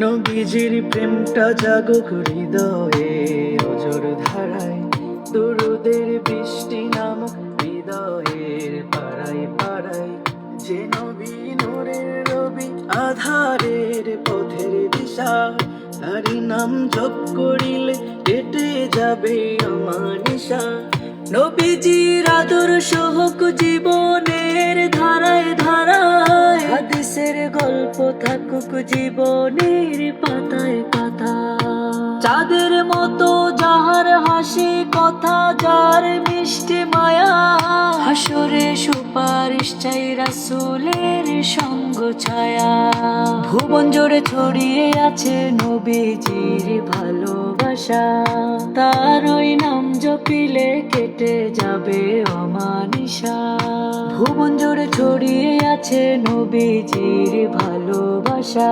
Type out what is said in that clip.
নবীজির প্রেমটা জাগুক হৃদয়ে, অজর ধারায় দুরুদের বৃষ্টি নামক হৃদয়ের পাড়ায় পাড়ায়। যে নবী নূরের রবি, আধারের পথের দিশা, তারি নাম জপ করিলে কেটে যাবে অমানিসা। নবীজির আদর্শ হোক জীবনের ধারায় ধারায়, হাদিসের গল্প থাকুক জীবনের পাতায় পাতায়। চাঁদের মতো যাহার হাসি কথা, যার মিষ্টি মায়া, হাসরে সুপারিশ চাই রাসূলের সঙ্গ ছায়া। ভুবন জুড়ে ছড়িয়ে আছে নবীজির ভালোবাসা, তার ওই নাম জপিলে কেটে যাবে অমানিসা। ভুবন জুড়ে ছড়িয়ে আছে নবীজির ভালোবাসা।